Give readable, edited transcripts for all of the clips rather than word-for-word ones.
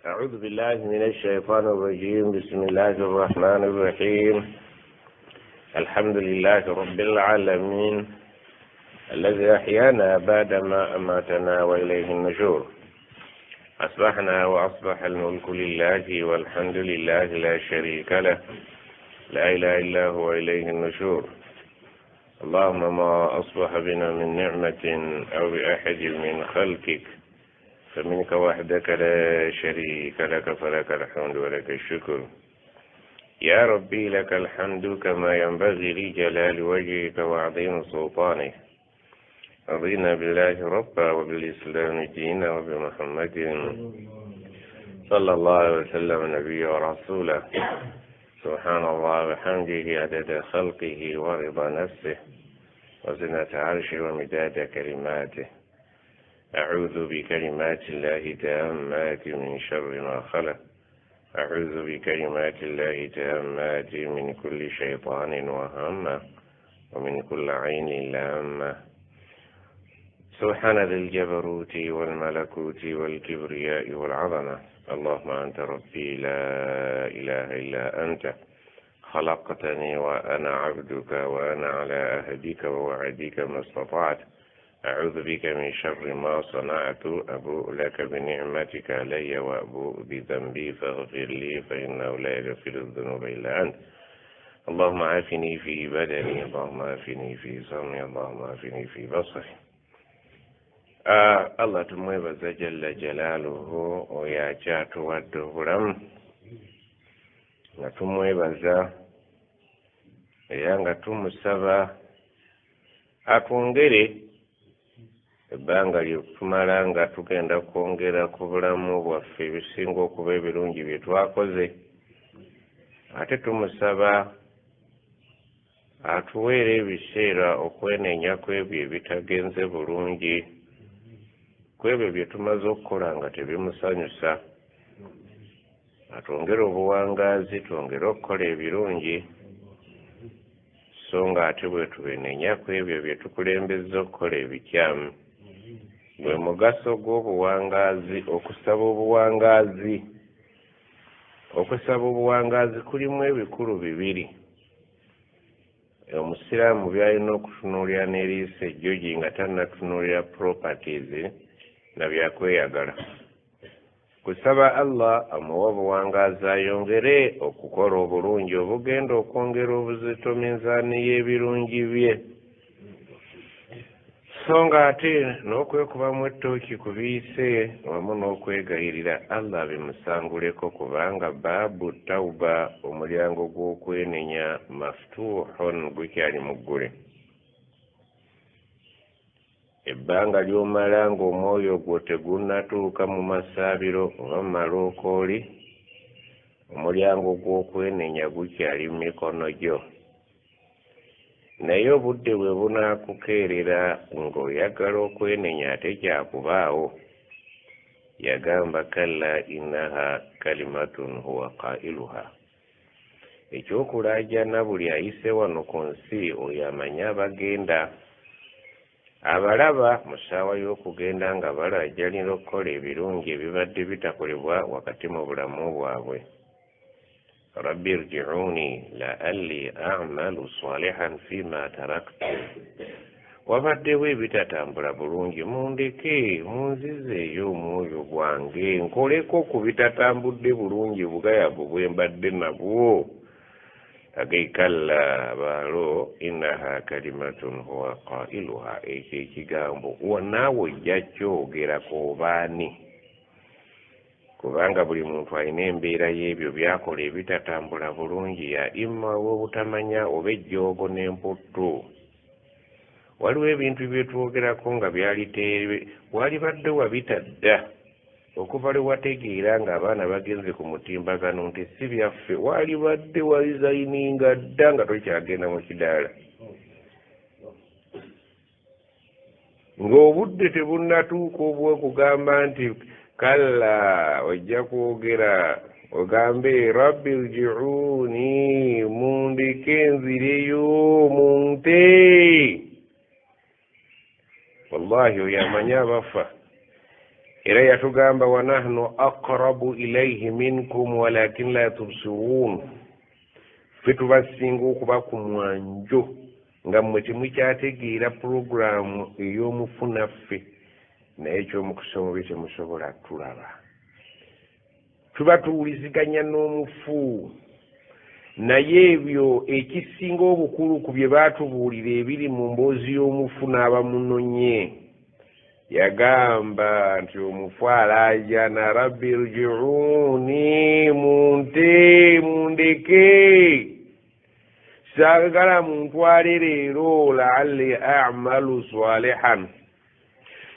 أعوذ بالله من الشيطان الرجيم. بسم الله الرحمن الرحيم. الحمد لله رب العالمين الذي أحيانا بعدما أماتنا وإليه النشور. أصبحنا وأصبح الملك لله والحمد لله لا شريك له، لا إله إلا هو إليه النشور. اللهم ما أصبح بنا من نعمة أو بأحد من خلقك فمنك وحدك لا شريك لك، فلك الحمد ولك الشكر. يا ربي لك الحمد كما ينبغي لجلال وجهك وعظيم سلطانك. رضينا بالله ربا وبالإسلام دينا وبمحمد صلى الله عليه وسلم نبيا ورسولا. سبحان الله وحمده عدد خلقه ورضا نفسه وزنة عرشه ومداد كلماته. أعوذ بكلمات الله تامات من شر ما خلق. أعوذ بكلمات الله تامات من كل شيطان وهمة ومن كل عين لامة. سبحان ذي الجبروت والملكوت والكبرياء والعظمة. اللهم أنت ربي لا إله إلا أنت، خلقتني وأنا عبدك وأنا على عهدك ووعدك ما استطعت. أعوذ بك من شر ما صنعت. أبوء لك بنعمتك علي وأبوء بذنبي فاغفر لي فإنه لا يغفر الذنوب إلا أنت. اللهم عافني في بدني، اللهم عافني في سمعي، اللهم عافني في بصري. Allah tumwebaza jalla jalaaluhu oyo akyatuwadde obulamu, nga tumwebaza era nga tumusaba atwongere ebbanga lyetumala nga tugenda kwongera ku bulamu bwaffe ebisinga okuba ebirungi bye twakoze. Ate tumusaba atuweera ebiseera okwenenya ku ebyo ebitagenze bulungi, ku ebyo bye tumaze okukola nga tebimusanyusa. Atwongere obuwangaazi, twongere okukola ebirungi, so nga ate bwe tubenenya ku ebyo bye tukulembezza okukola ebikyamu. Gwe mugaso gw'obuwangaazi, okusaba obuwangaazi. Okusaba obuwangaazi kulimu ebikulu bibiri. Omusiraamu byalina okutunuulira n'eriiso ejjogi nga tannatunuulira properties na byakweyagala. Kusaba Allah amuwa obuwangaazi ayongere okukola obulungi obugenda okwongera obuzito minzaani y'ebirungi bye, so nga ate n'okwekubamu ettooki ku biyise wamu n'okwegayirira Allah bimusanguleko, kubanga baabu tawuba, omulyango gw'okwenenya, maftuhun, gukyali muggule. Ebbanga ly'omala ng'omwoyo gwo tegunnatuuka mu masaabiro oba mu malookooli, omulyango gw'okwenenya gukyali mu mikono gyo. Naye obudde bwe bunaakukeerera ng'oyagala okwenenya ate kyakubaawo, yagamba kalla innaha kalimatun huwa qailuha. Ekyokulaajana buli ayise wano ku nsi oyo amanyi abagenda. Abalaba mu ssaawa y'okugenda nga balaajanira okukola ebirungi ebibadde bitakolebwa wakati mu bulamu bwabwe. Rabbi irji'uni la'alli a'malu salihan fima taraktu. Wabaddewo ebitatambula bulungi, mundeke munzizeeyo omwoyo gwange nkoleko ku bitatambudde bulungi bugayavu bwe mbadde nabwo. Agayikalla baalo innaha kalimatun huwa qailuha. Ekyo ekigambo naawe ojja kyogerako obaani, kubanga buli muntu alina embeera y'ebyo byakola ebitatambula bulungi, ya imma w'obutamanya oba ejjoogo n'emputtu. Waliwo ebintu bye twogerako nga walibadde wabitadda okuva lwe wategeera ng'abaana bagenze ku mutimbagano nti si byaffe, walibadde walizayininga dda nga tokyagenda mu kidaala, ng'obudde tebunnatuuka obw'okugamba nti kalla, ojja kwogera ogambe rabbi irji'uni, mundeke nzireyo munte. Wallahi oyo amanyi abafa. era yatugamba wa nahnu aqrabu ilayhi minkum walakin la tubsirun ffe tubasinga okuba ku mwanjo nga mmwe temukyategeera pulogulaamu ey'omufunaffe naye ekyomukusoma bye temusobola tulaba tuba tuwuliziganya n'omufu naye ebyo ekisinga obukulu ku bye baatubuulira ebiri mu mboozi y'omufu n'abamunonye yagamba nti omufu alaajana rabbi rji'uni mundeke saagala muntwale leero la'alli a'malu salihan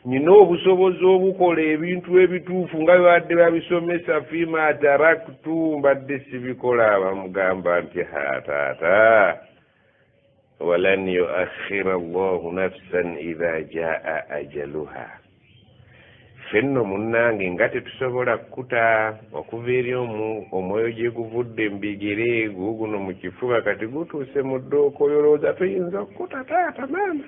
nina obusobozi obukola ebintu ebituufu nga bibadde babisomesa fima taraktu mbadde sibikola bamugamba nti taata walan yuakhira allahu nafsan idha jaa ajaluha fenno munnange nga tetusobola kukuta okuva eri omwoyo gye guvudde mbigere guguno mu kifuba kati gutuuse mu ddooko olowooza tuyinza okukuta taata maama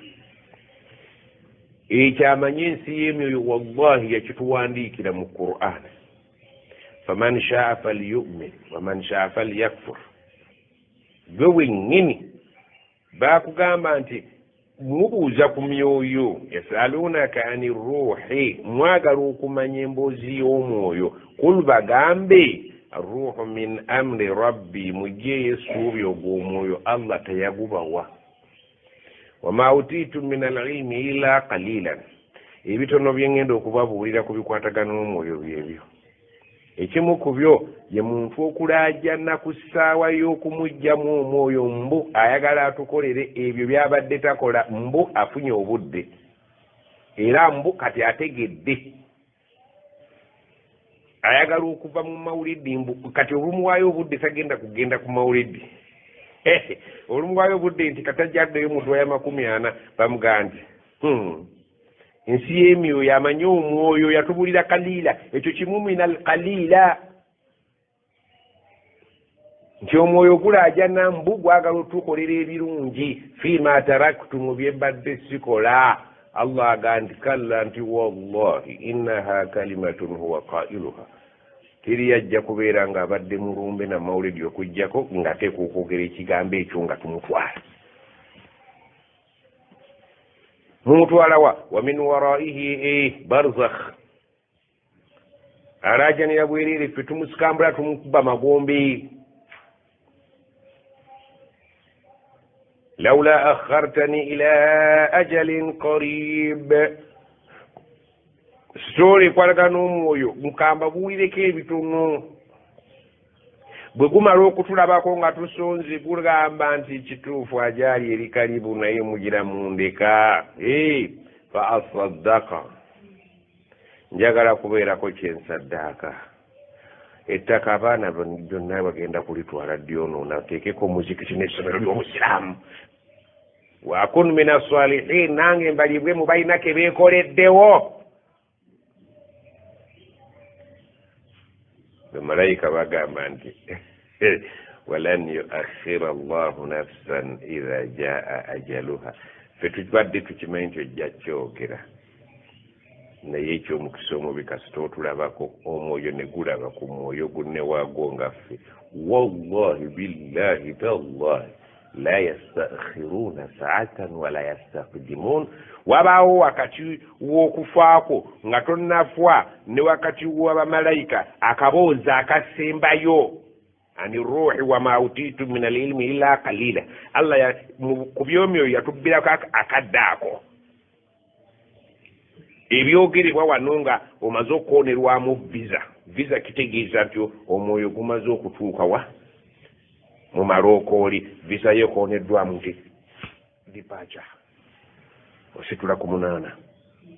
ekyamanye ensi y'emyoyo wallahi yakituwandiikira mu Qur'an faman shaa falyu'min waman shaa falyakfur gwe wennyini baakugamba nti mubuuza ku myoyo yasalunaka ani ruuhi mwagala okumanya emboozi y'omwoyo kul bagambe ruuhu min amri rabbi mugyeyo essuubi ogw'omwoyo allah teyagubawa wama utitu min alilmi ila qalilan ebitono byengenda okubabuulira ku bikwatagana n'omwoyo byebyo ekimu ku byo ye muntu okulaajana ku ssaawa y'okumugjamu omwoyo mbu ayagala atukolere ebyo byabadde takola mbu afunye obudde era mbu kati ategedde ayagala okuva mu mawulidi mbu kati olumuwaayo obudde tagenda kugenda ku mawulidi olumuwaayo obudde nti katajjaddeyo mu ddwa ya 40 bamugandi ensi y'emyoyo amanye omwoyo yatubulira kalila ekyo kimu mina alkalila nti omwoyo gulaajana mbu gwagala otukolera ebirungi fima taraktu mu byembadde sikola allah agandi kalla nti wallahi innaha kalimatun huwa qailuha teri yajja kubeera ng'abadde mulumbe na mawulidi okujjako ng'ateeka okwogera ekigambo ekyo nga tumutwala mumutwala wa min waraihi barzakh arajanira bwerere ffe tumusikambula tumukuba magombe laula akhartani ila ajalin qarib story kwalagana n'omwoyo mukamba buwulireko ebitono bwe gumala okutulabako nga tusonze gugamba nti kituufu ajaali eri kalibu naye mugira mundeka fa asaddaka njagala kubeerako kyensaddaaka ettaka abaana byonna bagenda kulitwala dyonoona teekeko muzikiti n'essomero ly'obusiraamu wakun min asalihin nange mbalibwe mu balina ke beekoleddewo bamalayika bagamba nti walan yuakhira allahu nafsan idha jaa ajaluha ffe tubadde tukimanyi nti ojja kyogera naye ekyomukisa omubi kasita otulabako omwoyo ne gulaba ku mwoyo gunne waagwo ngaffe wallahi billahi tallahi la yastakhiruna saatan wala yastaqdimun wabaawo wakati w'okufaako nga tonnafwa ne wakati w'abamalayika akaboozi akasembayo ani ruuhi wama utitu min alilmi illa qalila allah ku byomyoyo yatubbirako akaddaako ebyogerebwa wano nga omaze okwonerwamu visa kitegeeza nti omwoyo gumaze okutuuka wa mu malookooli visa ye kwoneddwamu nti dipacha ositula ku 8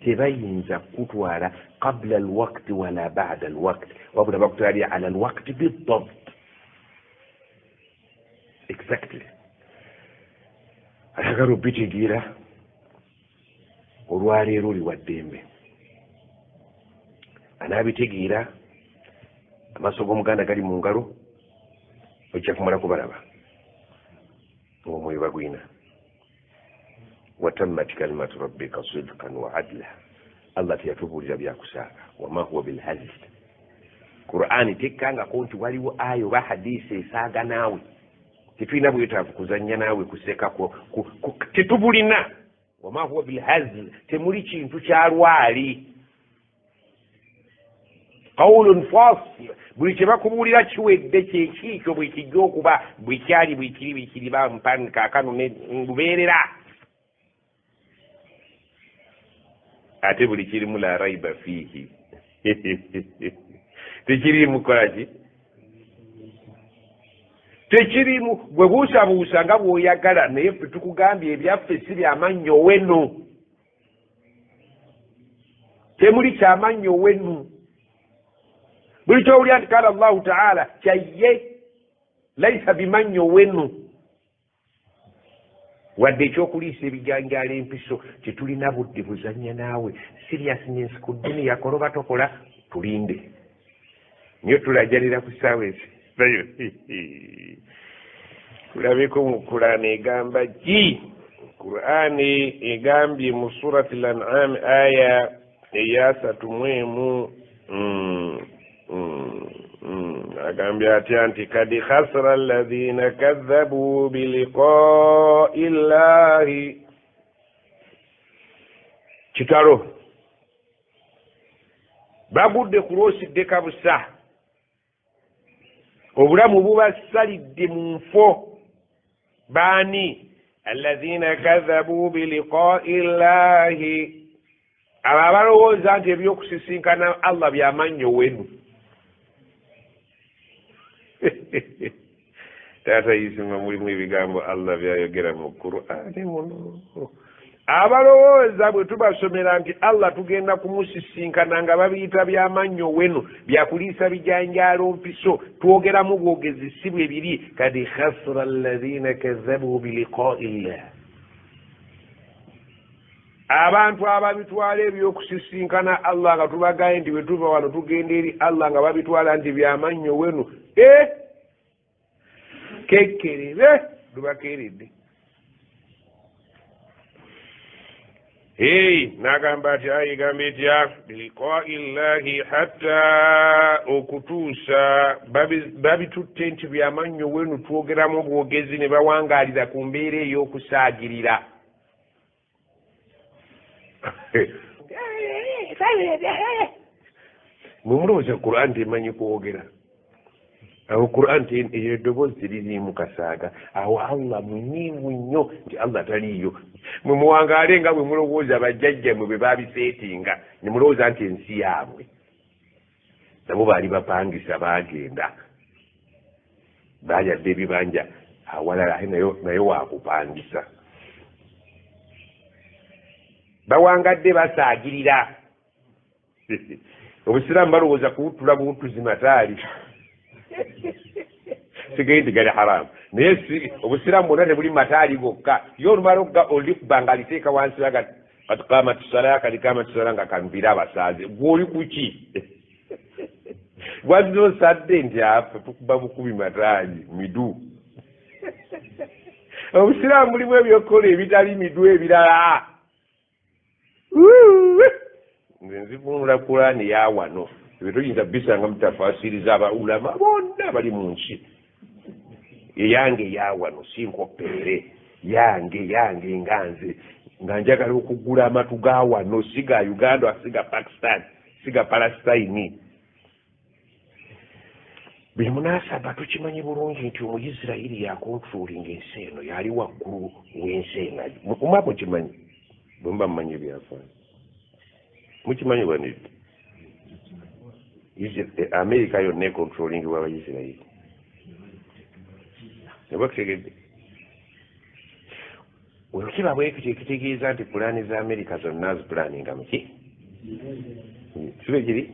tebayinza kutwala qabla alwakti wala bada alwakti wabula bakutwalira ala alwakti bidabt exactly ayagala obitegeera olwaleero oli wa ddembe anaabitegeera amaaso g'omuganda gali mu ngalo ojja kumala kubalaba ng'omwoyo bagwina watammat kalimatu rabbika sidqan wa adla Allah teyatubuulira byakusaaga wama huwa bilhazl Qur'ani tekkangako nti waliwo ayo ba hadisi esaaga naawe tetulina bwetaavu kuzannya naawe kusekako tetubulina wama huwa bilhazl temuli kintu kya lwali qawlun fasil buli kye bakubuulira kiwedde kyekiikyo bwe kijja okuba bwe kyali bwekiri bampani kaakano ngubeerera ate buli kirimu la raiba fiihi tekirimu kolaki tekirimu bwe buusabuusa nga bw'oyagala naye ffe tukugambye ebyaffe si byamannyo wenu temuli kyamannyo wenu buli kyowulya nti kala Allahu taala kyaye laisa bimannyo wenu wadde ekyokuliisa ebijanjaalo empiso tetulina budde buzannya naawe seriousness ku duniya koloba tokola tulinde niyo tulajalira ku ssaawa ezi tulabeko mu Qur'ani egamba ki Qur'ani egambye mu surati al-An'am aya eya 3 agambye atya nti kad khasara alladhina kadhabu biliqa'i llahi kitalo bagudde kuloosidde kabusa obulamu bubasalidde mu nfo baani alladhina kadhabu biliqa'i llahi abo abalowooza nti ebyokusisinkana Allah byamannyo wenu taata isima mulimu ebigambo Allah byayogera mu Qur'ani muno abalowooza bwe tubasomera nti Allah tugenda kumusisinkana nga babiyita byamannyo wenu byakuliisa bijanjaalo mpiso twogeramu bwogezi si bwe biri kad khasira alladhina kadhabu biliqa'i llah abantu ababitwala ebyokusisinkana Allah nga tubagaye nti bwe tuva wano tugenda eri Allah nga babitwala nti byamannyo wenu kekerere lubakeredde nagamba ati ayigamba etya biliqa'i llahi hatta okutuusa babitutte nti byamannyo wenu twogeramu bwogezi ne bawangaalira ku mbeera ey'okusaagirira mumulowooza Qur'an temanyi kwogera awo Qur'an eyo eddoboozi teririimu kasaaga awo Allah munyiivu nnyo nti Allah taliiyo mwe muwangaale nga bwe mulowooza bajjajjammwe bwe baabiseetinga ne mulowooza nti ensi yaabwe nabo baali bapangisa baagenda baajadde ebibanja awalala naye waakupangisa bawangadde basaagirira obusiraamu balowooza kuwutula buwutuzi mataali sigaye nti gali haramu naye obusiraamu bwonna tebuli mataali gokka yo olumala okga olikuba nga aliteeka wansi baga kati kamati sala kati kamati sala nga kanvira abasaaze gwoli kuki lwazina osadde nti afe tukuba bukubi mataali midu obusiraamu mulimu ebyokukola ebitali midu ebirala nze nzivunula Qur'ani ya wano ebyo toyinza bisanga mutafasiriza abaulama bonna bali mu nsi eyange ya wano sinkopeere yange nganze nga njagala okugula amatu ga wano siga Uganda siga Pakistan siga Palestine bimunasaba tukimanyi bulungi nti Omuyisirayiri yakontrolinga ensi eno yali waggulu w'ensi eno mukumako kimanyi bwemba mmanyi byafaayo mukimanyi bwaniti America yonna econtrolling w'Abayisirayiri nebakitegedde wekiba bwekityo ekitegeeza nti pulaani za America zonna zipulaninga muki sibe giri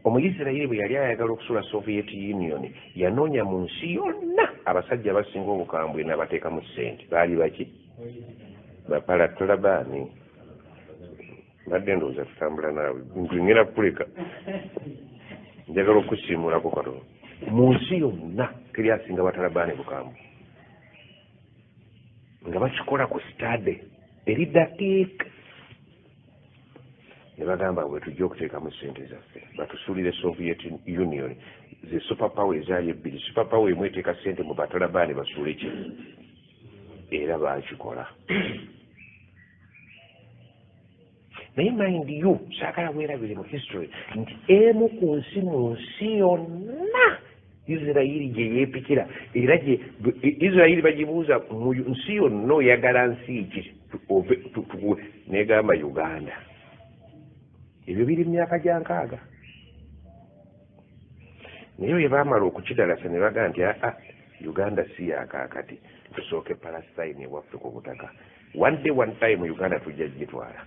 Omuyisirayiri bwe yali ayagala okusula Soviet Union yanoonya mu nsi yonna abasajja abasinga obukambwe n'abateekamu ssente baali baki bapalattolabaani badde ndowooza tutambula naawe ngenda kukuleka njagala okusiimulako katono mu nsi yonna teri asinga batalabaani bukambwe nga bakikola ku sitade eriddakiika ne bagamba bwe tujja okuteekamu ssente zaffe batusuulire Soviet Union ze super power ezaali ebbiri super power emu eteeka ssente mu batalabaani basuule ki era baakikola naye mind you saakala bwerabire mu history nti emu ku nsi mu nsi yonna Isirayiri gye yeepikira era gye Isirayiri bagibuuza mu nsi yonna oyagala nsi ki negamba Uganda ebyo biri myaka gya 6 naye bwe baamala okukidalasa ne bagaa nti Uganda si yakaakati tusooke Palestine ewaffe ku butaka one time Uganda tujja gitwala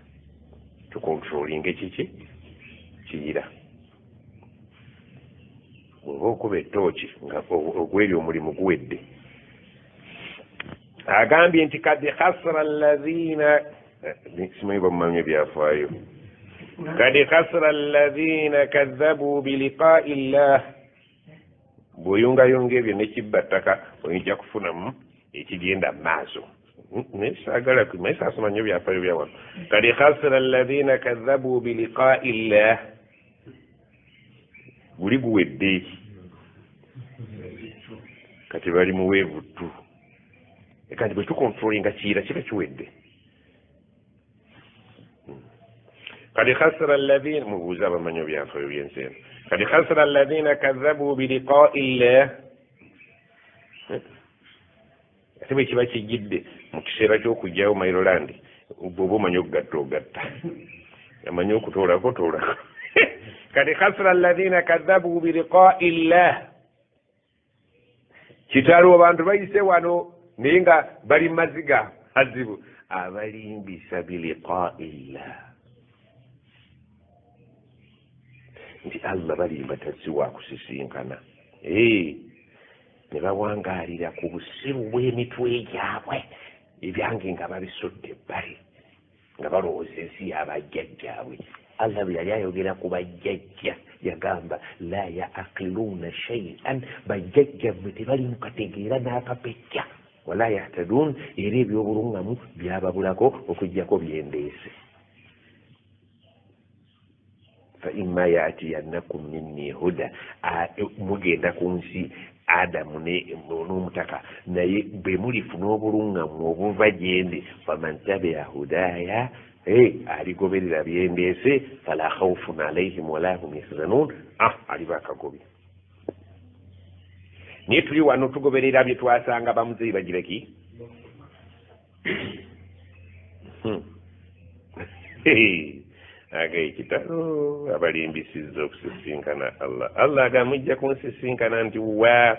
tukontrolinge kiki kiyira bw'oba okuba ettooki nga ogweri omulimu guwedde agambye nti kad khasara alladhina simanyi bamumanyi ebyafaayo kad khasara alladhina kadhabu biliqaai llah bw'oyungayunga ebyo nekibbattaka oyinza kufunamu ekigenda mu maaso naye saagala naye saasoma nnyo byafaayo byawano kad khasara alladhina kadhabu biliqaai llah guli guwedde kati bali muweevuttu kandi bwe tukontrolinga kiyira kiba kiwedde kad khasara alladhina mubuuza abamanyi byafaayo byensi eno kad khasara alladhina kadhabu biliqaai llah ate bwe kiba kijjidde mu kiseera ky'okugyawo Maryland bw'oba omanyi okugatta amanyi okutoolako toolako kad khasara alladhina kadhabu biliqaai llah kitalo abantu bayise wano naye nga bali maziga azibu abalimbisa biliqaai llah nti Allah balimba tazziwa kusisinkana ne bawangaalira ku busiru bw'emitwe gyabwe ebyange nga babisodde ebbali nga balowooza ensi y'abajjajjaabwe Allah bwe yali ayogera ku bajjajja yagamba la yaaqiluuna shay'an bajjajjammwe tebali mu kategeera n'akapejja wala yahtaduun era ebyobulungamu byababulako okuggyako byendeese fa imma yaatiyannakum minni huda mugenda ku nsi Adamu n'omutaka naye bwe mulifuna obulungamu obuva gyendi faman tabia hudaya aligoberera byendeese fala khawfun alayhim wala hum yahzanuun aliba akagobi naye tuli wano tugoberera bye twasanga bamuzeyi bagireki ekitalo abalimbisizza okusisinkana Allah agamujja kunsisinkana nti wa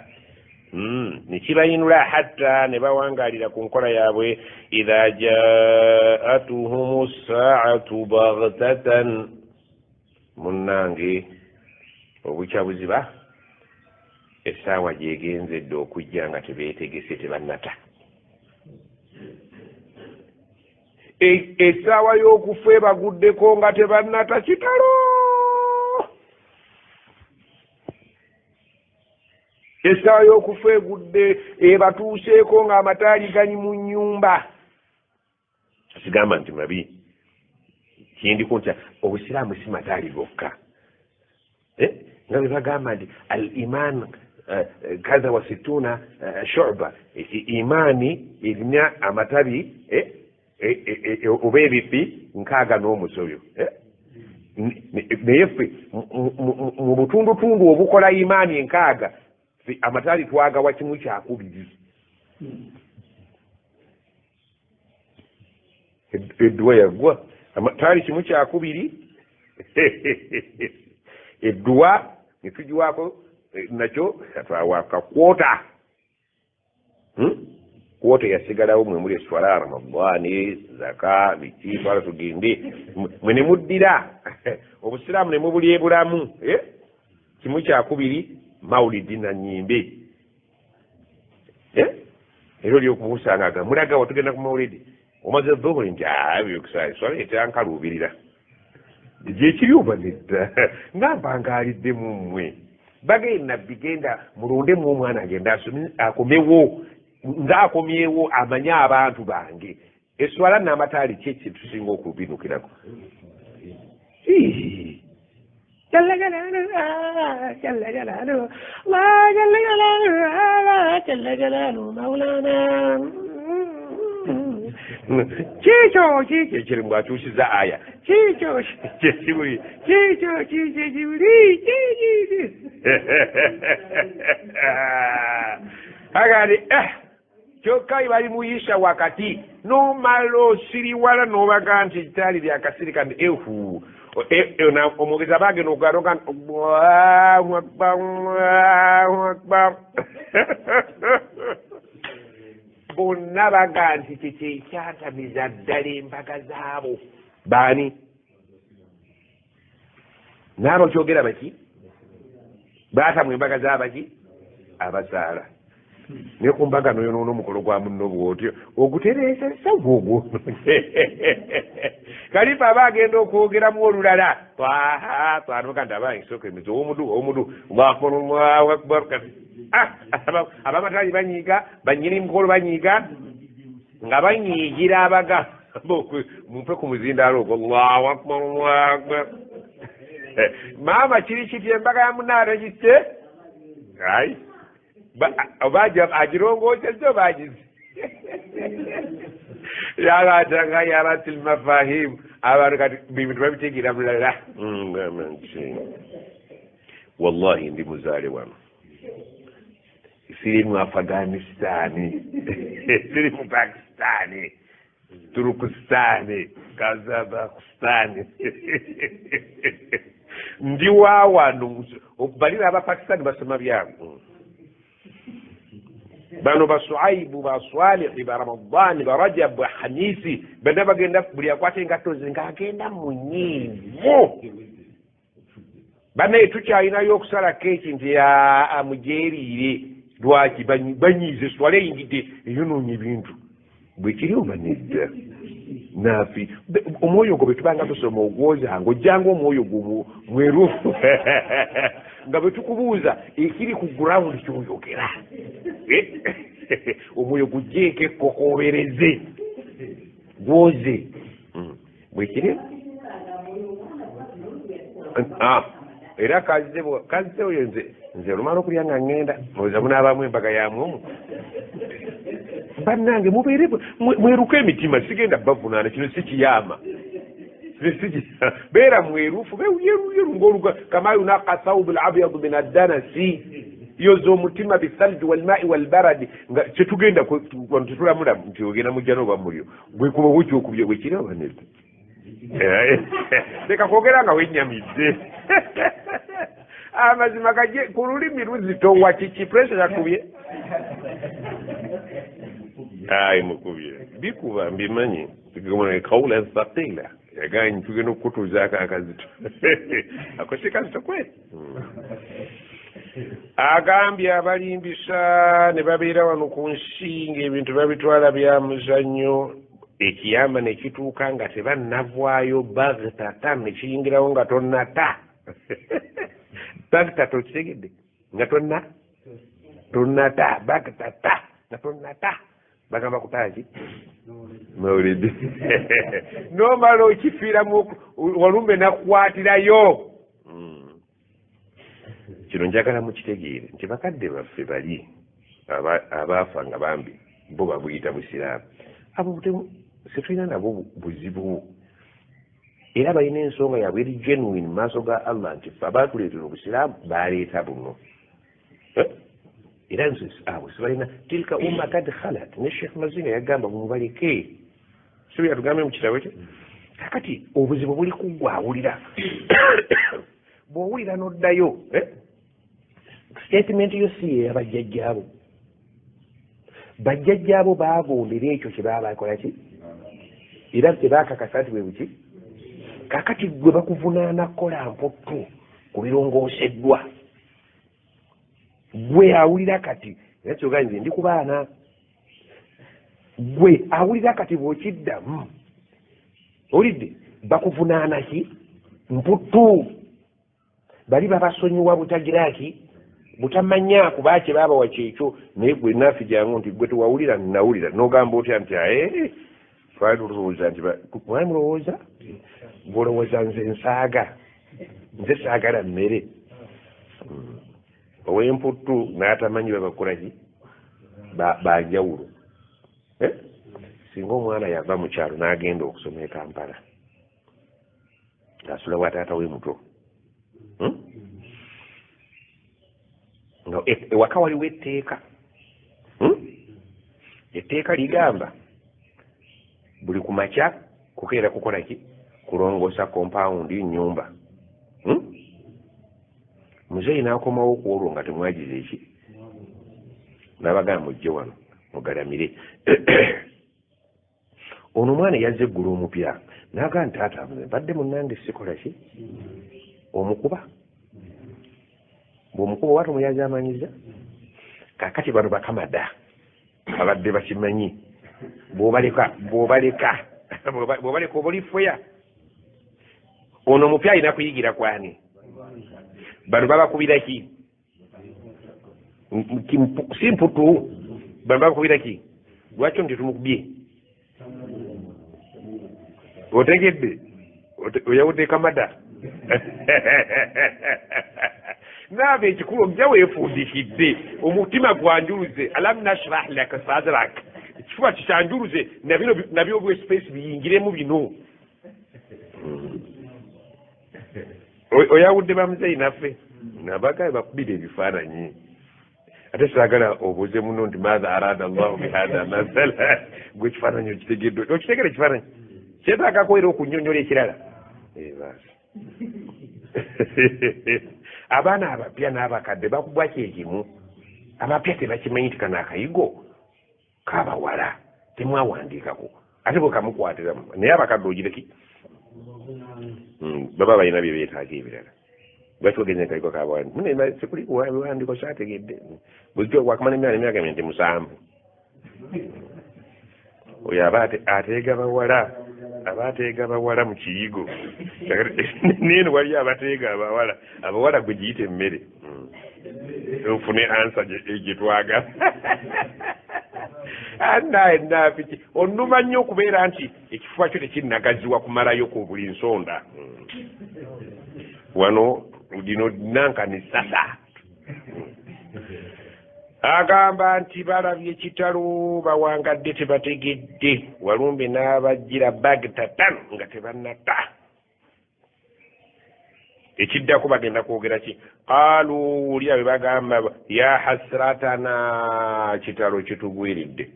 nekibayinula hatta ne bawangaalira ku nkola yaabwe idha jaatuhum saatu baghtatan munnange obukya buziba essaawa gyegenzedde okujja nga tebeetegese tebannata essaawa y'okufa ebaguddeko nga tebannata kitalo essaawa y'okufa egudde ebatuuseeko ng'amataali gani mu nnyumba sigamba nti mabi kindiku nti obusiraamu si mataali gokka nga bwe bagamba nti al iman kaza wa situna shu'ba imaani erina amatabi oba ebifi 6 n'omusobyo naye ffe mu butundutundu obukola imaani 6 amataali twagawa 1/2 edduwa yaggwa amataali 1/2 edduwa netugiwaako nakyo twawaka kwota kwota yasigalawo mwe muli eswala ramadani zaka biki twala tugende mwe ne muddira obusiraamu ne mubuli ebulamu 1/2 maulidi na nyimbe era oli okubuusanga mulagawa tugenda ku maulidi omaze dhuhuri nti ebyokusala swala etankaluubirira gyekiri oba nedda ngambangaalidde mu mmwe bagenda bigenda mulondemu omwana agenda akomewo ng'akomyewo amanye abantu bange eswala n'amataali kyeki tusinga okubinukirako jalla jalaaluhu jalla jalaaluhu mawlaana kikyo kiri bw'atuusiza aya kikyo kyekibuli agandi kyokka bali muyisha wakati nomala osiriwala nobaga nti taali lyakasirika nti omwogezi abagenda okugaroga bonna baga nti kyekyantamiza ddala embaga zaabo baani naabo kyogera baki baatamu embaga zaabaki abazaala ne ku mbaga noyonoona omukolo gwa munno bwotyo ogutereesesa gwogwo kalifa aba agenda okwogeramu olulala twanoga nti abange sooka emizi omudu Allahu akbar abamataali banyiiga banyini mukolo banyiiga nga banyiigira abaga mumpe ku muzindaalo ogwo Allahu akbar Allahu akbar maama kiri kiti embaga ya munaana kitte ayi agirongoosezza obagize yalatanga yalatil mafahimu abantu kati bintu babitegeera bulala wallahi ndi muzaale wano siri mu Afghanistani siri mu Pakistani Turukistani Kazakistani ndi wawano balira abapakistani basoma byangu bano basuaibu baswalihi baramadani barajab bahamisi benda bagenda buli akwata engatto ze ng'agenda mu nyiivu banaye tukyalinayo okusala keeki nti amujeeriire lwaki banyiize swala eyingidde eyonoonya ebintu bwekiri oba nedda naafi omwoyo gwo bwe tubanga tusoma ogwozanga ojjanga omwoyo gwo mwerufu nga bwe tukubuuza ekiri ku gurawundi kyoyogera omwoyo gujjeeko ekkokobereze gwoze bwekiri era kazzeoyo nze olumala okulya nga ŋŋenda oza munaabamu embaga yamwomu bannange mubeere mweruka emitima sigenda bavunaana kino sikiyama beera mwerufu beyeruyeru ngaoluga kama yunaqa thawbu labyadu min addanasi yoza omutima bithalji walmai walbaradi nga kyetugenda tetulamula nti ogenda mujjana oba mulyo bwekuba bukyokubye bwekiri oba nedda leka kwogera nga wennyamidde amazima gaje ku lulimi luzitowa kiki pressure yakubye ayi mukubye bikuba mbimanyi kaula thaqila yaganye tugenda okukutuuzaako akazito ako si kazito kweli agambye abalimbisa ne babeera wano ku nsi ng'ebintu babitwala bya muzannyo ekiyamba ne kituuka nga tebannavaayo bagtatan ne kiyingirawo nga tonnata bagtata okitegedde nga tonnata bagtata nga tonnata bagamba kutaaki mawulidde nomala okifiiramu walumbe nakukwatirayo kino njagala mukitegeere nti bakadde baffe bali abaafa nga bambi bo babuyita busiraamu abo setulina nabo buzibu era balina ensonga yabwe eri genuine mu maaso ga Allah nti ffe abaatuleetera obusiraamu baleeta buno era nze abo sibalina tilka umma kad khalat ne Sheikh Mazinga yagamba mumubaleke so yatugambe mu kitabo kye kakati obuzibu buli kuggwawulira bw'owulira n'oddayo statement yo si abajjajjaabo bajjajjaabo baagondera ekyo kye baba bakola ki era tebaakakasa nti bwe buki kakati gwe bakuvunaana kola mpotto ku birongooseddwa gwe awulira kati era kyogaa nze ndi ku baana gwe awulira kati bw'okiddamu olidde bakuvunaana ki mputtu bali babasonyiwa butagiraki butamanya kuba kye baabawa kyekyo naye gwe naafi jangu nti gwe tewawulira nawulira n'ogamba otya nti twali tulowooza nti mwali mulowooza ng'olowooza nze nsaaga nze saagala mmere ow'emputtu n'atamanyi babakolaki banjawulo singa omwana yava mu kyalo n'agenda okusoma e Kampala ng'asula wa taata we muto nga ewaka waliwo etteeka etteeka ligamba buli ku makya kukeera kukola ki kulongoosa kompawundi nnyumba muzeeyi n'akomawo ku olwo nga temwagize eki n'abagamba mujje wano mugalamire ono omwana yazze eggulu omupya n'agaa nti taata mbadde munnange sikola ki omukuba bw'omukuba watu muyaza amanyiza kakati bano bakamada abadde bakimanyi bw'obaleka obulifeya ono omupya alina kuyigira kwani bano babakubira ki si mputu bano babakubira ki lwaki nti tumukubye otegedde oyawudde kamada naabe ekikulu ojja weefundikidde omutima gwanjuluze alam nashrah laka sadrak ekifuba kikyanjuluze nabyo bwespace biyingiremu bino oyawudde bamuzeeyi naffe nabagabe bakubira ebifaananyi ate saagala obuuze muno nti maatha arada allahu bihatha masala gwe ekifaananyi okitegere ekifaananyi kyetaagako era okunyonyola ekirala abaana abapya n'abakadde bakubwa kyekimu abapya tebakimanyi nti kano akayigo kabawala temwawandiikako ate bwe kamukwatiramu naye abakadde ogireki baba balina bye beetaaga ebirala lwaki ogenza akayigo kabawala sekuli biwandiiko kyategedde bulijjo wakamala emyaka nti 7 oyo aba ateega bawala abateega bawala mu kiyigo neno wali abateega abawala gwe giyite emmere ofune ansa gyetwaga annaenafiki onnuma nnyo okubeera nti ekifuba kyo tekinnagaziwa kumalayo ku buli nsonda wano lino nankani sasa agamba nti balabye ekitalo bawangadde tebategedde Walumbe n'abajjira bagtatan nga tebannata ekiddako bagenda kwogera ki qaalu lya bwe bagamba ya hasratana kitalo kitugwiridde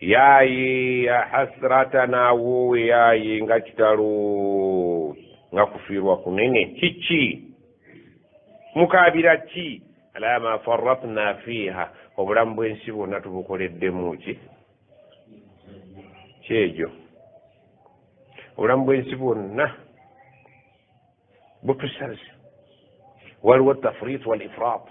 yaye ya hasratana wowe yaye nga kitalo nga kufiirwa kunene kiki mukaabira ki ala ma farratna fiha obulamu bw'ensi bwonna tubukoleddemu ki kyekyo obulamu bw'ensi bwonna butusaze waliwo tafrit wal ifrat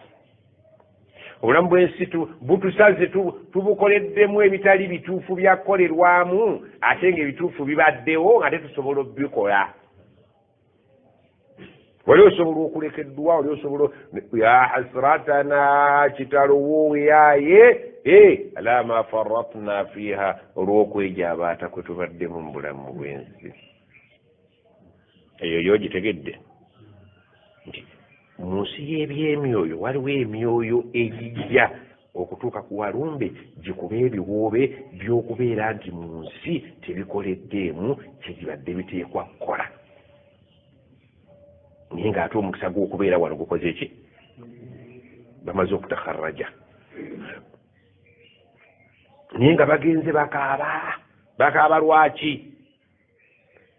obulamu bw'ensi butusaze tubukoleddemu ebitali bituufu byakukolerwamu ate ng'ebituufu bibaddewo nga tetusobola obikola wali osobola okulekeddwa wali osobola ya hasratana kitalo wowe yaye ala ma farratna fiha olw'okwejabaata kwe tubaddemu mu bulamu bw'ensi eyo yogitegedde nti mu nsi y'ebyemyoyo waliwo emyoyo egijja okutuuka ku Walumbe gikuba ebiwoobe by'okubeera nti mu nsi tebikoleddeemu kyegibadde biteekwa kukola naye ng'ate omukisa gw'okubeera wano gukoze eki bamaze okutakharraja naye nga bagenze bakaaba lwaki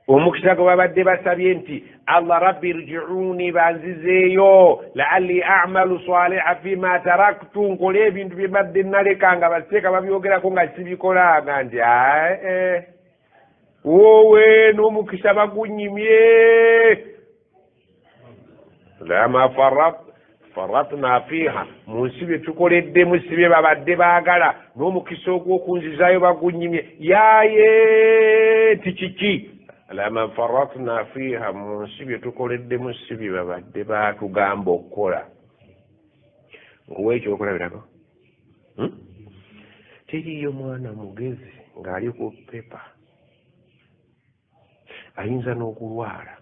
omukisa gwe babadde basabye nti allah rabbi irji'uni banzizeeyo la'alli a'malu saliha fima taraktu nkole ebintu bye badde naleka nga baseeka babyogerako nga sibikolanga nti wowe n'omukisa bagunyimye lama farratna fiha mu nsi bye tukoleddemu si bye babadde baagala n'omukisa ogw'okunzizaayo bagunyimye yaye tikiki lama farratna fiha mu nsi bye tukoleddemu si bye babadde baatugamba okukola nkuwa ekyo okulabirako teriyo mwana mugezi ng'ali ku pepa ayinza n'okulwala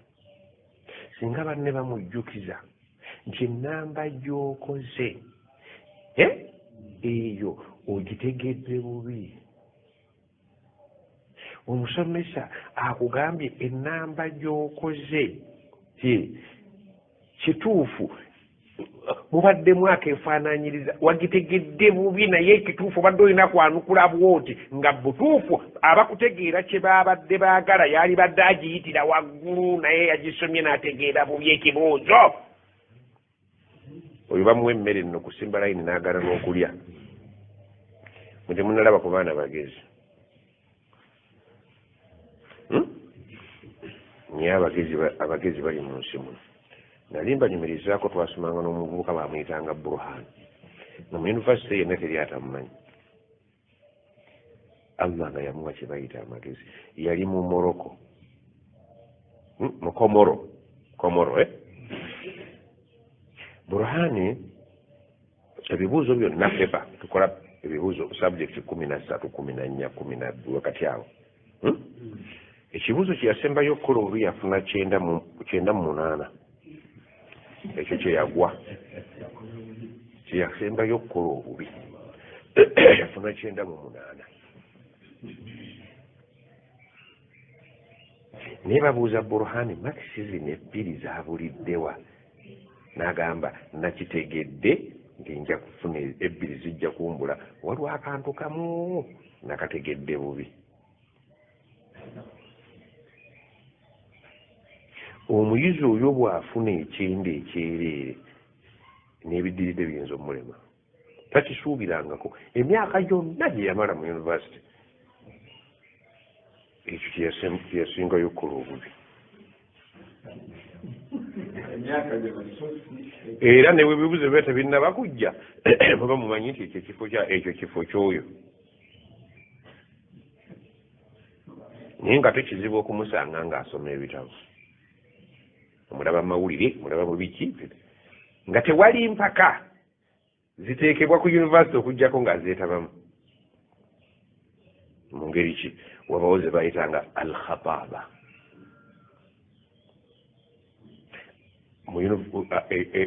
singa banne bamujjukiza nti ennamba gy'okoze eyo ogitegedde bubi. Omusomesa akugambye ennamba gy'okoze kituufu mubaddemu akeefaanaanyiriza wagitegedde bubi naye ekituufu obadde olina kwanukula bwoti nga butuufu abakutegeera kye baabadde baagala yali badde agiyitira waggulu naye yagisomye n'ategeera bubi ekibuuzo. Oyo bamuwa emmere nno kusimba layini n'agala n'okulya. Mwe temunnalaba ku baana bagezi naye abagezi bali mu nsi muno. Nali mbanyumirizaako twasomanga n'omuvubuka bamuyitanga Burhan nga mu yunivasite yenna teri atamumanyi. Allah nga yamuwa kye bayita amagezi. Yali mu Morocco mu Komoro Burhani ebibuuzo byonna pepa tukola ebibuuzo subject 13 14 12 wakati awo ekibuuzo kye yasembayo okukola obubi yafuna 98 ekyo kye yagwa kye yasembayo okukola obubi yafuna 98 naye babuuza Burhani makisi zino ebbiri zabuliddewa n'agamba nakitegedde nginja kufuna ebbiri zijja kumbula waliwo akantu kamu nakategedde bubi. Omuyizi oyo bw'afuna ekyende ekyereere n'ebiddiridde biyinza omulema takisuubirangako emyaka gyonna gye yamala mu yunivasite ekyo kyeyasingayo okukola obubi. Era ne bwe bibuuzo biba tebinnaba kujja baba mumanyi nti ekyo kifo ky'oyo naye nga tekizibu okumusanga ng'asoma ebitabo omulaba mawulire mulaba mu biki nga tewali mpaka ziteekebwa ku yunivasite okugjako ng'azeetabamu. Mu ngeri ki wabawo ze bayitanga al-khataba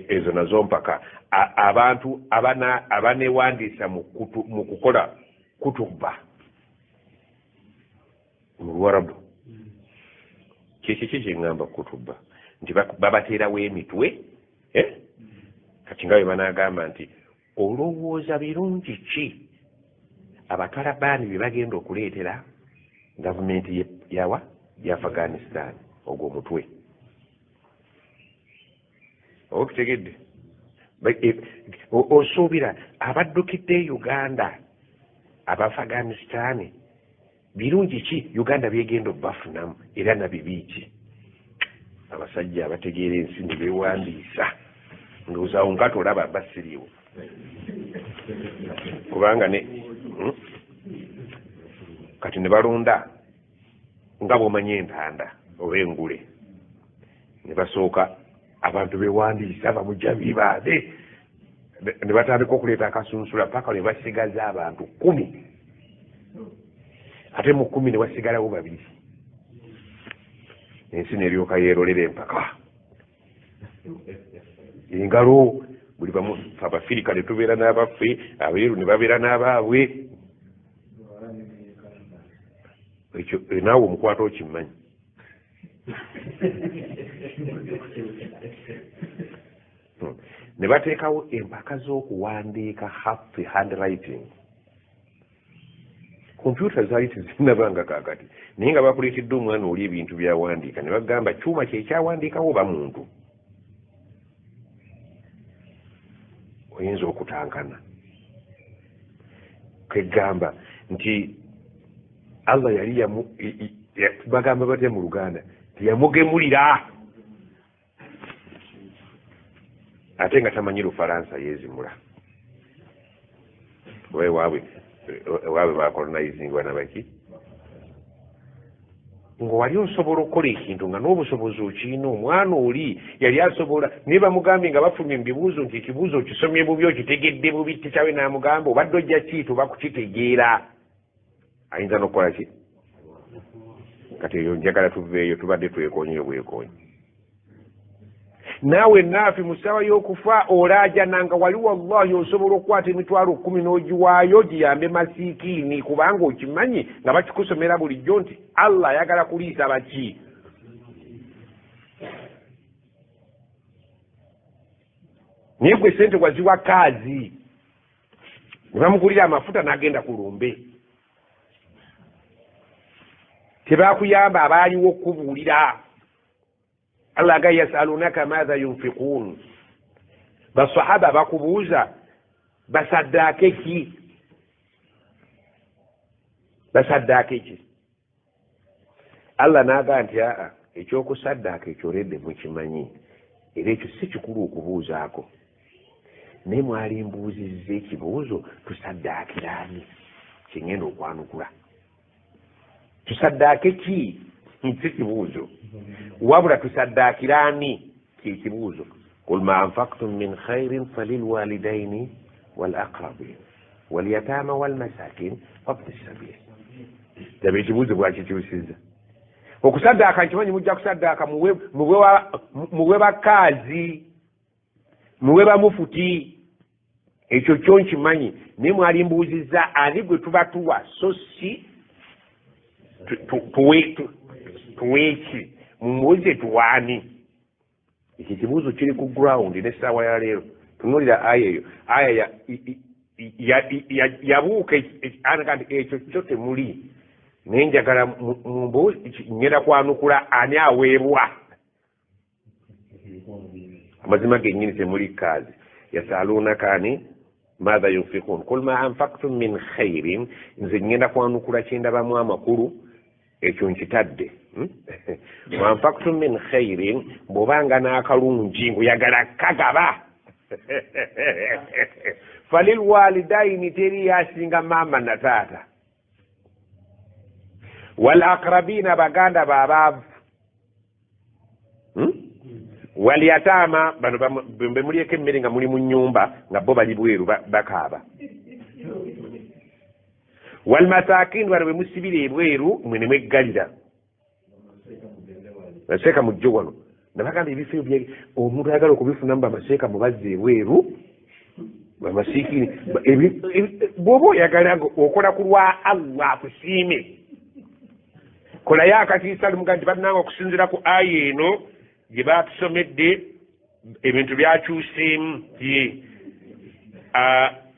ezo nazo mpaka abantu abanewandiisa mu kukola kutuba mu Luwarabu kyekyo kyeŋŋamba kutuba nti babateerawo emitwe kati nga bwe banaagamba nti olowooza birungi ki Abatalibaani bye bagenda okuleetera gavumenti yawa ya Afghanistan ogwo mutwe okutegedde osuubira abaddukidde Uganda Abafghanistan birungi ki Uganda byegenda obafunamu era na bibiiki abasajja abategeera ensi ne beewandiisa ndowooza nga tolaba basiriiwo kubanga kati ne balonda nga bw'omanya entanda oba engule ne basooka abantu beewandiisa bamujabi baabe ne batandika okuleeta akasunsula paka ne basigaza abantu 10 ate mu 10 ne wasigalawo 2 ensi neryoka yeerolera empaka engalo buli bamu Abafirika ne tubeera n'abaffe abeeru ne babeera n'abaabwe ekyo naawe omukwata okimmanyi ne bateekawo empaka z'okuwandiika handwriting. Kompyuta zaali tezinnabanga kaakati naye nga bakuleetedde omwana oli ebintu byawandiika ne bagamba kyuma kyekyawandiikawo oba muntu oyinza okutankana kwegamba nti Allah yali bagamba batya mu Luganda tiyamugemulira ate nga tamanyi Lufalansa yeezimula waabwe bakolonizingwa nabaki ng'owali osobola okukola ekintu nga n'obusobozi okiina omwana oli yali asobola naye bamugambye nga bafulumye mu bibuuzo nti ekibuuzo okisomye bubi okitegedde bubi tikyawe n'amugamba obadde ojja kiito bakukitegeera ayinza n'okukola ki kati eyo njagala tuveeyo tubadde twekonye bwekonye naawe naafi mu ssaawa y'okufa olaajana nga wali wallahi osobola okukwata emitwalo 10 n'ogiwaayo giyambe masiikiini kubanga okimanyi nga bakikusomera bulijjo nti Allah ayagala kuliisa baki naye gwe sente waziwa kaazi ne bamugulira amafuta n'agenda ku lumbe tebakuyamba abaaliwo okubuulira Allah aga yasalunaka madha yunfiqun basahaba bakubuuza basaddaake ki Allah n'aga nti aa ekyokusaddaaka ekyoledde mukimanyi era ekyo si kikulu okubuuzaako naye mwali mbuuzizza ekibuuzo tusaddaakiraani kyengenda okwanukula tusaddaake ki si kibuuzo wabula tusaddaakiraani kyekibuuzo qul ma anfaqtum min khairin falilwalidaini walaqrabin walyatama walmasakin wabni sabil jaba ekibuuzo bwakikyusizza okusaddaaka nkimanyi mujja kusaddaaka muwe bakaazi muwe bamufuti ekyo kyo nkimanyi naye mwali mbuuzizza ani gwe tuba tuwa so si tuweeki mumuuze tuwaani ekyo kibuuzo kiri ku ground n'essaawa ya leero tunuulira aya eyo aya yabuuka anaga nti ekyo kyo temuli naye njagala ngenda kwanukula ani aweebwa amazima gennyini temuli kaazi yasalunaka ani madha yunfiqun qul ma anfaqtum min khairin nze ngenda kwanukula kyendabamu amakulu ekyo nkitadde wanfaqtum min khairin bw'obanga n'akalungi nguyagala kagaba falilwalidaini teri yasinga maama na taata walaqrabina baganda babaavu walyatama bano bemulyeko emmere nga muli mu nnyumba nga bo bali bweru bakaaba walmasakin bano bemusibira ebweru mwe ne mweggalira maseeka mujjo wano nabagamba ebifo ebyo omuntu ayagala okubifunamu bamaseeka mubazza ebweru bamasiikini bw'oba oyagala okola ku lwa Allah akusiime kolayo akatiisalimuga nti balinanga okusinzira ku aya eno gye batusomedde ebintu byakyuseemu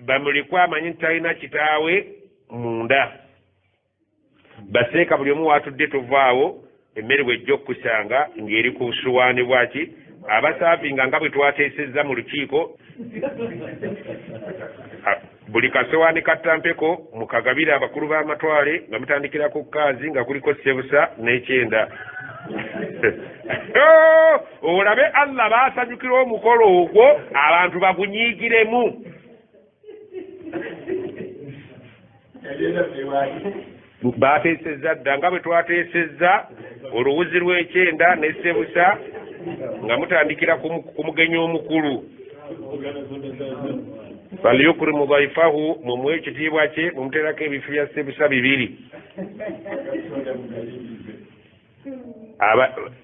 bamulikwa amanyi nti talina kitaawe munda baseeka buli omu watudde tuvaawo emmere bwejja okukusanga ng'eri ku busuwaani bwaki abasaafinga nga bwe twateesezza mu lukiiko buli kasowaani kattampeko mukagabire abakulu b'amatwale nga mutandikira ku kaazi nga kuliko sebusa n'ekyenda olabe Allah baasanyukira omukolo ogwo abantu bagunyiigiremu bateesezza dda nga bwe twateesezza oluwuzi lw'ekyenda n'essebusa nga mutandikira ku mugenyi omukulu falyukrimu dhaifahu mumuwe ekitiibwa kye mumuteerako ebifu bya ssebusa 2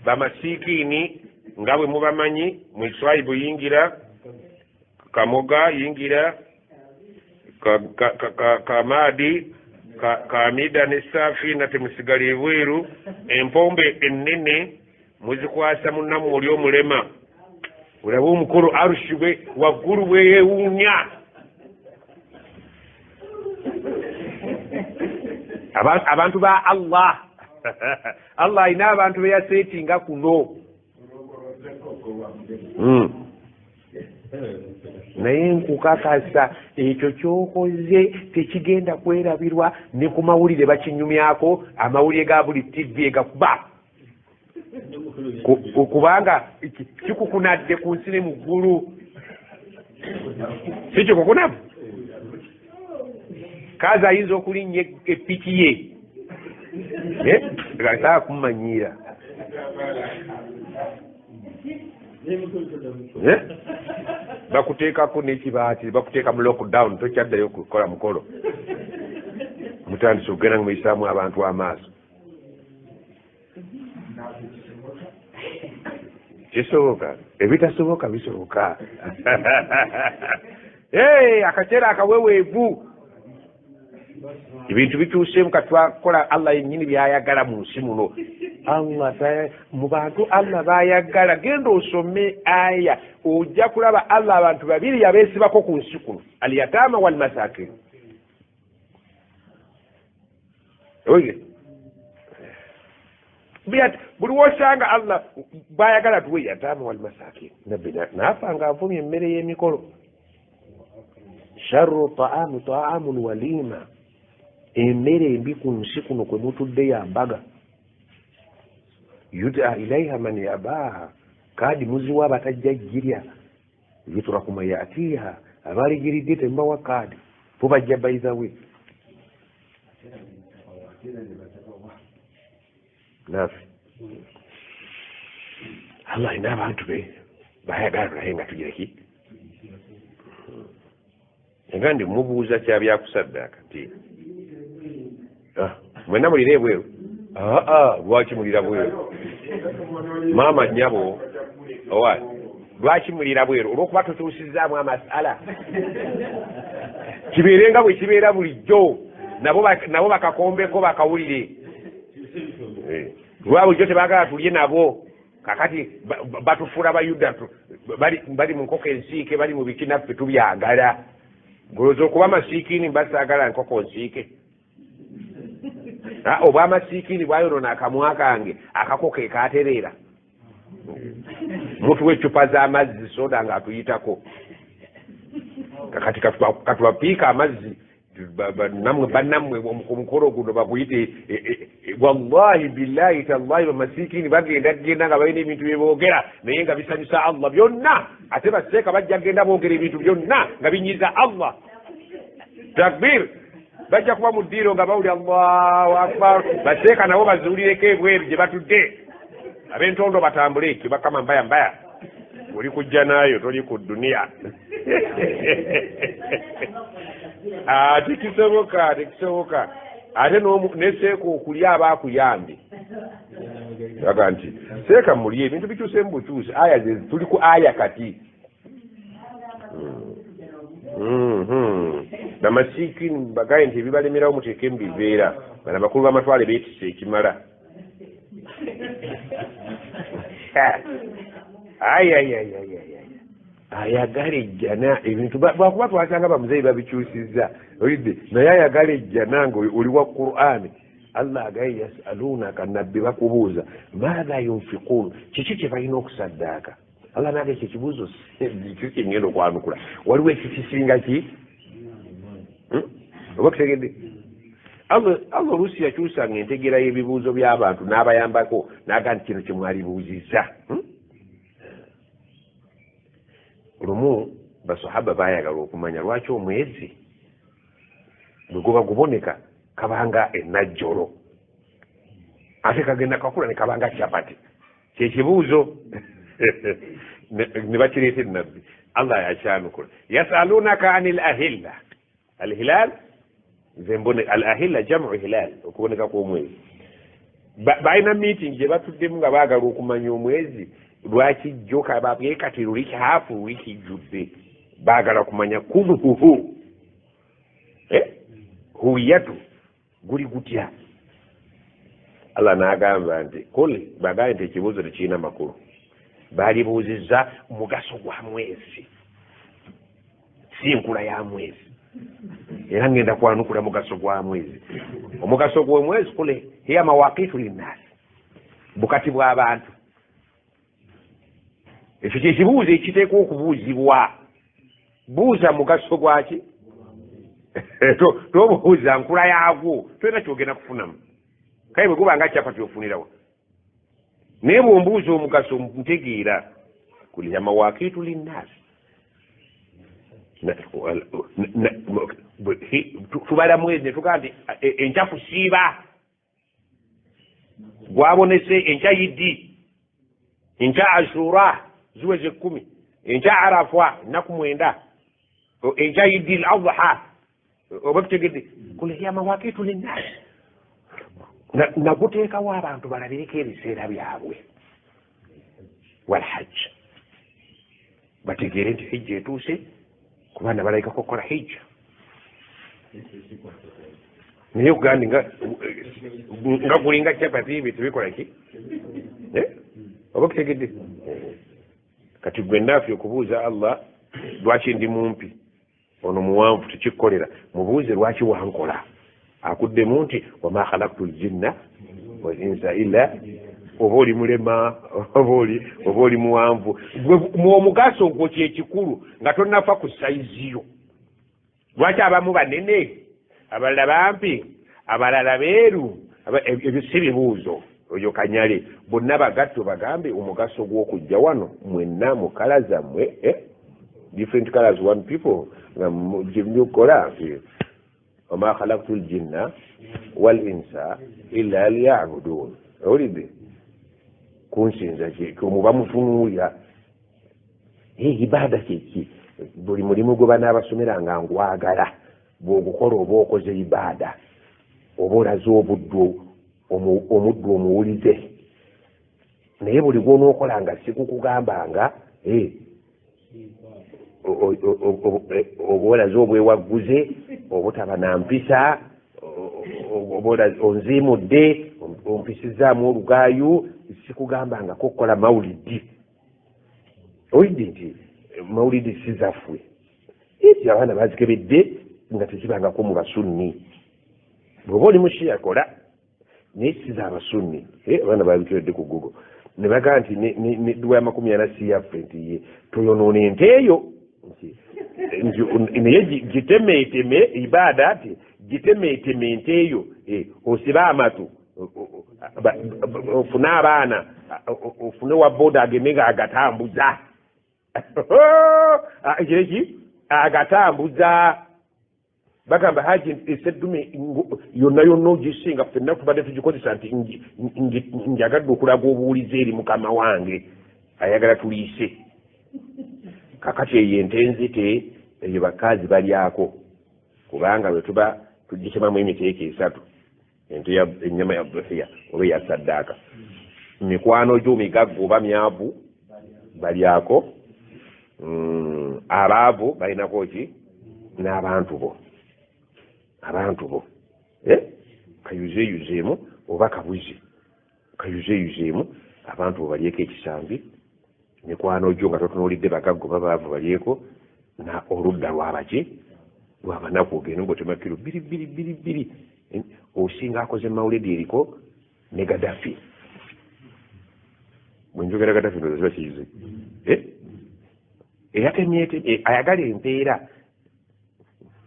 bamasiikiini nga bwe mubamanyi mu Iswaibu yingira kamoga yingira kamadi kamida ne safina temusigala ebweru empombe ennene muzikwasa munnamu oli omulema olaba omukolo arushi bwe waggulu bweyewuunya abantu ba Allah Allah alina abantu beyaseetinga kuno naye nkukakasa ekyo kyokoze tekigenda kwerabirwa ne ku mawulire bakinyumyako amawulire ga buli TV egakuba kubanga kikukunadde ku nsi ne mu ggulu si kikukunamu kazi ayinza okulinnya epiki ye gasaa kumumanyiira bakuteekako n'ekibaati bakuteeka mu lockdown tokyaddayo kukola mukolo mutandise okugenda muyisaamu abantu amaaso kisoboka ebitasoboka bisoboka akaseera akaweweevu ebintu bituuseemu katwakola Allah yennyini byayagala mu nsi muno mu bantu Allah bayagala genda osome aya ojja kulaba Allah abantu babiri yabeesibako ku nsi kuno al-yataama wal masaakin buli wosanga Allah bayagala tuwe yataama wal masaakin nabbi naafa nga avumye emmere y'emikolo sharru ta'amun walima emmere embi ku nsi kuno kwe mutudde yambaga yuda ilaiha man yabaha kaadi muziwa abatajja jirya yutraku man yatiha abaligiridde tembawa kaadi bo bajja baizawe nafe Allah alina abantu be bayagala naye nga tugireki nga ndi mubuuza kyabyakusaddaaka nti mwena mulira ebweru lwaki mulira bweru maama nnyabo owa lwaki mulira bweru olwokuba tutuusizaamu amasala kibeerenga bwe kibeera bulijjo nabo bakakombeko bakawulire lwa bulijjo tebaagala tulye nabo kakati batufuula bayuda bali mu nkoko ensiike bali mu biki naffe tubyagala golooza okuba amasiikini basaagala nkoko nsiike oba amasiikini bwayonona akamwa kange akakoko ekaatereera mutuwa eccupa z'amazzi soda ng'atuyitako kati katubapiika amazzi bannammwe omukolo guno baguyite wallahi billahi tallahi bamasiikini bagenda nga balina ebintu byeboogera naye nga bisanyusa Allah byonna ate baseeka bajja genda boogera ebintu byonna nga binyiza Allah takbir bajja kuba mu ddiiro nga bawuli Allahu akbar baseeka nabo bazuulireko ebweru gye batudde ab'entondo batambule ekyo bakama mbaya oli kujja naayo toli ku duniya tekisoboka ate neseeka okulya abaakuyambe aga nti seeka mulye ebintu bikyuse mu bukyuse aya tuli ku aya kati namasiikini bagaye nti ebibalemerawo muteeke mu biveera bana bakulu b'amatwale beetise ekimala ayagala ejjana ebintu bakuba twasanga bamuzeeyi babikyusizza olidde naye ayagala ejjana nga oli wa Qur'ani Allah agaye yasalunaka nabbi bakubuuza maatha yunfiquun kiki kye balina okusaddaaka Allah naga ekyo ekibuuzo kyengenda okwanukula waliwo ekikisinga ki oba kitegedde Allah oluusi yakyusanga entegeera y'ebibuuzo by'abantu n'abayambako naga nti kino kyemwalibuuzizza lumu basahaba bayagala okumanya lwaki omwezi bwe guba guboneka kabanga enajjolo ate kagenda kakula ne kabanga kyapati kyekibuuzo ne bakireeta ennabbi Allah yakyanukula yasalunaka anil ahilla alhilal zembone al ahilla jamu hilal okuboneka kw'omwezi balina meeting gye batuddemu nga baagala okumanya omwezi lwaki jjo kati luli kyafu luli kijjudde baagala kumanya kunuhuhu huwiyatu guli gutya Allah n'agamba nti kuli bagaye nti ekibuuzo tekirina makulu baalibuuzizza mugaso gwa mwezi si nkula ya mwezi era ngenda kwanukula mugaso gwa mwezi omugaso gw'omwezi kule hiya mawaqitu linnaasi bukati bw'abantu ekyo kyekibuuzo ekiteekwa okubuuzibwa buuza mugaso gwaki tobuuza nkula yaagwo tolina kyogenda kufunamu kale bwe guba nga kyapati ofunirawo naye bwombuuza omugaso ntegeera kuliya mawaqitu linnaasi tubala mwezi netugaa nti enkya kusiiba gwabonese enkya yiddi enkya ashura ziweze 10 enkya arafa ennaku 9 enkya yiddi al adha oba tutegedde kule yamawakitu linnaasi naguteekawo abantu balabireko ebiseera byabwe walhajja bategeere nti hijja etuuse kubaana balayikako okukola hijja naye ogandi nga gulinga capati ebyo tebikolaki oba kutegedde kati gwe naafi okubuuza Allah lwaki ndi mumpi ono muwanvu tekikkolera mubuuze lwaki wankola akuddemu nti wama khalaqtu ljinna wal insa illa oba oli mulema oba oli muwanvu omugaso gwo kyekikulu nga tonnafa ku saiziyo lwaki abamu banene abalala bampi abalala beeru ebyo si bibuuzo oyo kanyale bonna bagatto bagambe omugaso gw'okujja wano mwenna mu kala zammwe different colors one people nga gyembyukola wama khalaqtu ljinna wal insa illa liyabudun owulidde kunsinza kyomuba mutunuulira ibada kyeki buli mulimu gwe banaabasomeranga ngwagala bw'ogukola oba okoze ibada oba olaze omuddu omuwulize naye buli gw'onookolanga sikukugambanga oba olaze obwewagguze obutaba na mpisa oba onziimudde ompisizaamu olugaayu sikugambangako okukola mawulidi owulidde nti mawulidi sizaffe eti abaana bazikebedde nga tekibangako mu basunni bwoba oli mushiya kola naye siza abasunni abaana babikebedde ku Google ne bagaa nti nedduwa ya 40 si yaffe nti ye toyonoona ente eyo naye gitemeeteme ibada ati gitemeeteme ente eyo osibe amatu ofune abaana ofune wa boda agende nga agatambuza kireki agatambuza bagamba haji eseddume yonna yonna ogisinga ffenna tubadde tugikozesa nti njagadde okulaga obuwulize eri mukama wange ayagala tuliise kakati eyo ente enzite eyo bakazi balyako kubanga bwe tuba tugikemamu emiteeko 3 ente ennyama ya bufiya oba eya saddaaka mikwano gyo migaggo oba myavu balyako abaavu balinako ki n'abantu bo kayuzeeyuzeemu oba kabuzi kayuzeeyuzeemu abantu bo balyeko ekisambi mikwano gyo nga totunuulidde bagaggo babaavu balyeko na oludda lwabaki lwabanaku ogenda ng'otema kiro 2 osinga akoze mawulidi eriko ne Gaddafi bwenjogera Gaddafi ndoza ziba kiyize eyatemyete ayagala empeera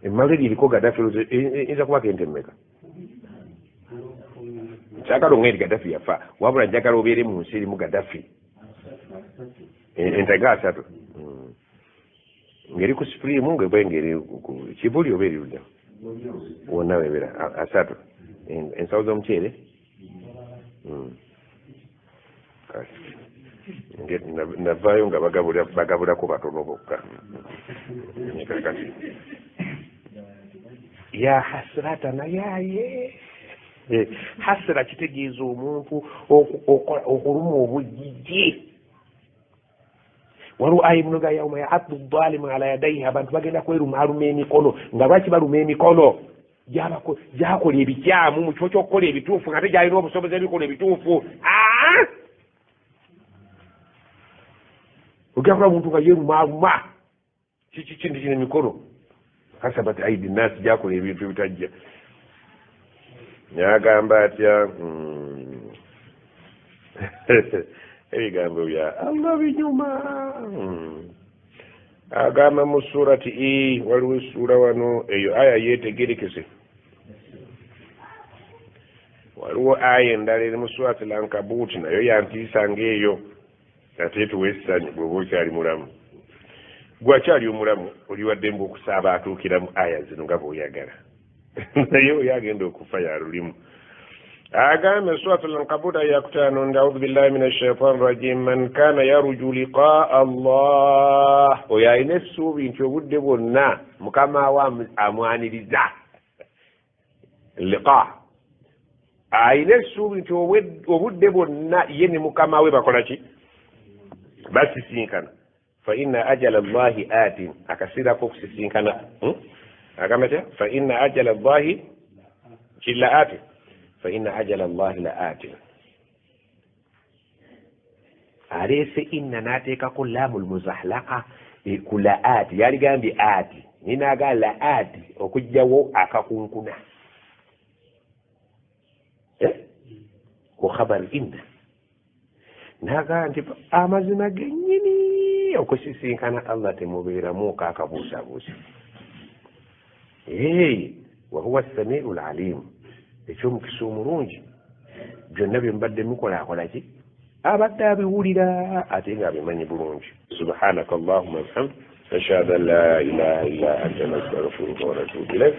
emawulidi eriko Gaddafi eyinza kuba kentemmeka nkyagala ongeri Gaddafi yafa wabula njagala obeere mu nsi erimu Gaddafi entega 3 ngeri ku supreme ngebe ngeri kibuli oba erirunya wonna webera 3 ensawo z'omuceere navaayo nga bagabulako batono bokka kakati ya hasrata nayaye hasra kitegeeza omuntu okuluma obujiji waliwo ayimunoga yauma yaatu dhalimu ala yadaihi abantu bagenda kwerumaaluma emikono nga lwaki baluma emikono gyakola ebikyamu mu kifo ky'okukola ebituufu nga tegyalina obusobozi ebikola ebituufu ogenda kola muntu nga yerumaaluma kintu kino emikono kasabat aidi nasi gyakola ebintu ebitajja nyagamba atya ebigambo bya Allah binyuma agamba mu surati waliwo essura wano eyo aya yetegerekese waliwo aya endala eri mu surati Lankabuti nayo yantiisa ng'eyo ate tuwa essanyu bw'oba okyali mulamu gwakyali omulamu oli waddembe okusaaba atuukiramu aya zino nga bw'oyagala naye oyo agenda okufa yalulimu أقام سورة العنكبوت يقتان أعوذ بالله من الشيطان الرجيم من كان يرجو لقاء الله ويا نفسه بنت ودبنا مكما وامواني رزا اللقاء أي نفسه بنت ودبنا ين مكما وبكرتي بس سينكنا فإن أجل الله آت أكسيدا فوق سينكنا أقامت فإن أجل الله جل آت فإن أجل الله لآت أليس إن ناتيك كل لام المزحلقة كل آت يعني قام بآت هنا قال لآت وكجو أكاكون كنا وخبر إن ناقا أنت أمازنا جنيني وكسيسين كان الله تمبير موكا كبوسا بوسا وهو السميع العليم eky'omu kisa omulungi byonna bye mbadde mukolakolaki abadde abiwulira ate ng'abimanyi bulungi subhanaka allahumma bihamdik ashhadu an la ilaha illa anta nastaghfiruka wa natubu ilayk